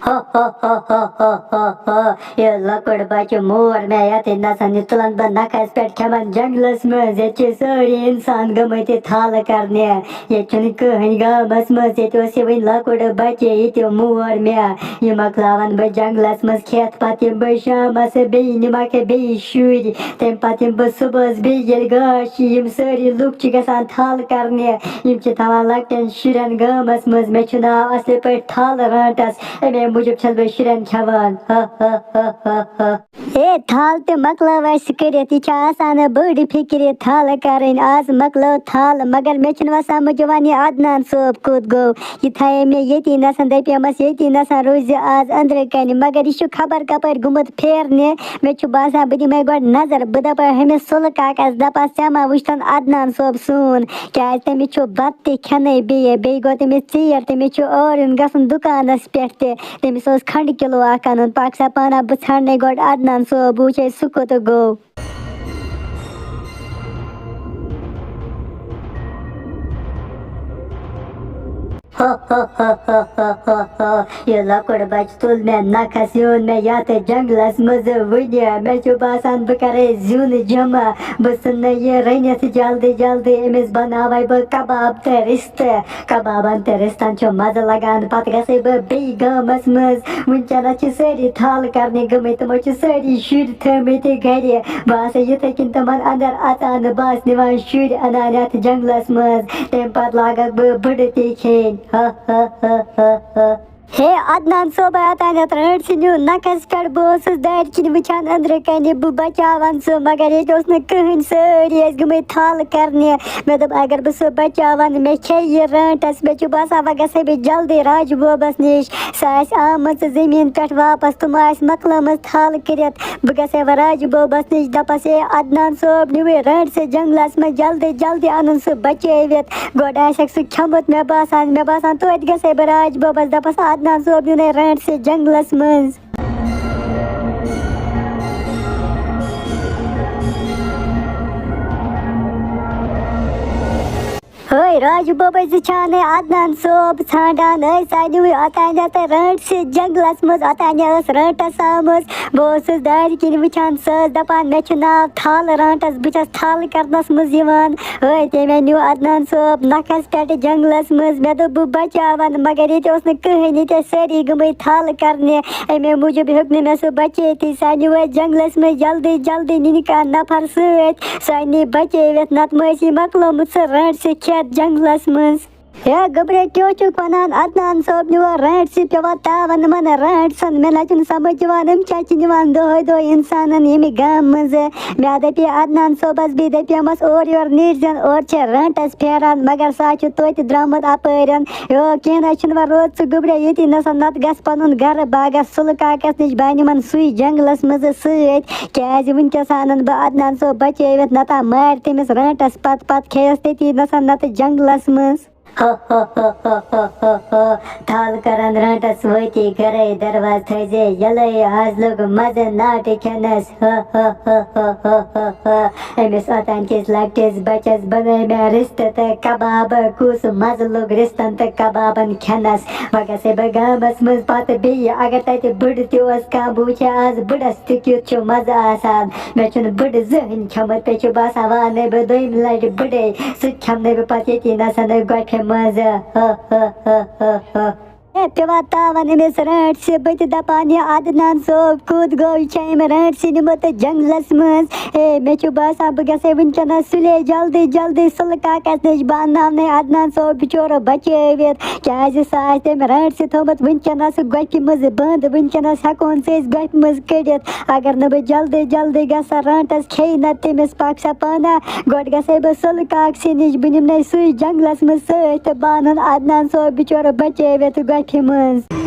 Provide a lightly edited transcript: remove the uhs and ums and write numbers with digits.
हो हो हो हो हो हो हो ये लकड़ बच्चे मोर में यति नसन तुलन बन नखस पेट खेमन जंगलस मज ये सारी इंसान गमते थाल करने ये कहन गामस मज ये वन लकड़ बच्चे ये मोर में ये मकलावन बह जंगलस मज खेत पे बह शामस बे निमक बे शुर तम पे बह सुबह बे गाश सारी लुक गसान थाल करने थवान लकटन शुरन गामस मज मे नाव असल पे थाल राटस अमे मूजूब छस बह शुरन खेवान ए थाल तो मकल करित यह बड़ फिक्र थाल कर आज मकलो थाल मगर मे वसान मुजवान यह अदनान सोब कोत गो यह थे मे ये नसन दपमस ये नसन रोज आज अंदर कन मगर यह खबर कपर गुमुत फेरने मे बासान बह दिमे गो नजर बह दप हमिस सुल काकस दपस मा वुचन अदनान सोब सून क्या तमिस बत त खेन बे गो तमिस चीर तमिस और गसन दुकानस पे तमिस खंड किलो अन पाक सा पाना बह ाने गो अदनान सोब वुच सह कोत गो हो हो हो हो हो हो हो ये लकड़ बच तुल मे नखस यून मे यत जंगलस मज वन मे बासान बह करे जुन जमा बह सन ये रनित जल्दी जल्दी अमिस बनावे बह कबाब तो रिस्त कबाबन तो रिस्तन मज लगान पे गई बह बे गामस मज वनकन सारी थाल करने गमत तमो सारी शुर थमित गर बह इत कन तमन अंदर अचान बस निवान शुर अनान अत जंगलस मज तम पे लागक बह बड़ ते खेन हे अदनान सोब अतान रट सू नखस पे बह दार किन वुचान अंदर कन बह बचावान सह मगर ये कहन सारी गई थाल करने मे दोप अगर बह सह बचावान मे खे यह रटस मे बासान वह गई बह जल्दी राज बोबस निश सह आम जमीन पे वापस तुम मकलम थाल कर बह गई वह राज बोबस निश दपस ए अदनान सोब नु रट सह जंगलस में जल्दी जल्दी अन सह बचवित गोड सह खेमुत मे बासान तो गई बह राज बोबस दपस अदनान सोब नु रट सह जंगलस मज हय राज बोब छान अदनान सोब ान सन अतान रट सह जंगलस मज अतान रटस आमज बह दार किन वुचान सह दपान मे नाव थाल रटस बह थाल करनस मज हय तमे न्यू अदनान सोब नखस पे जंगलस मज मे दोप बह बचावान मगर ये कहन ये सारी गई थाल करने अमे मूजूब हेक मे सह बचत सह न्यू जंगलस में जल्दी जल्दी निन नफर सह नी बचवित नत मसी मकलोमुत सह रट सह खेत जंगलस मज हे गबरे क्यों चुक वनान अदनान सोब नु रट सह पे तावन मन रट सन मे न समझ निवान दह दह इंसान यम गाम मज मे दपे अदनान सोबस बे दपमस और योर नीरजन और रटस फेरान मगर सह तोत द्रामुत अपरन यो कह रोद सह गबरे ये नसन नत गस पन गर बागस सुल काकस निश बन सुई जंगलस मज सज वनकस अन बह अदनान सोब बचवित नता मार तमिस रटस पत खेस तती नसन नत जंगलस मज हो हो हो हो हो हो हो थाल करन रटस वती घर दरवाज थे यल आज लोग मज नाट खेनस हो हो हो हो हो हो हो अमिस अतान किस लकटिस बचस बने मे रिस्त तो कबाब कुस मज लोग रिस्तन तो कबाबन खेनस वह से गामस मज पे बे अगर तत बड़ तस कह बह आज बड़स तुत मज आसान मे बड़ जहन खेमुत पे बासान वान बह दोम लट बड़े सह खेमन बह पे ये नसन गोफे मज पेवा तावन अमिस रट सह बत दपान यह अदनान सोब कूद गो यह रट सह निमुत जंगलस मज मे बासान बह गई वनकन सुले जल्दी जल्दी सुल काकस निश बह अदनान सोब बिचोर बचवित क्या सह तम रट सह थोमुत वनकन गोफि मज बंद वनकन हेकोन सह गोफि मज कड़ित अगर न बह जल्दी जल्दी गसा रटस खे न तमिस पाक सा पाना गोड गई बह सुल काकस निश बह निम सुई जंगलस मज सह बह अदनान सोब बिचोर बचवित गोफि मज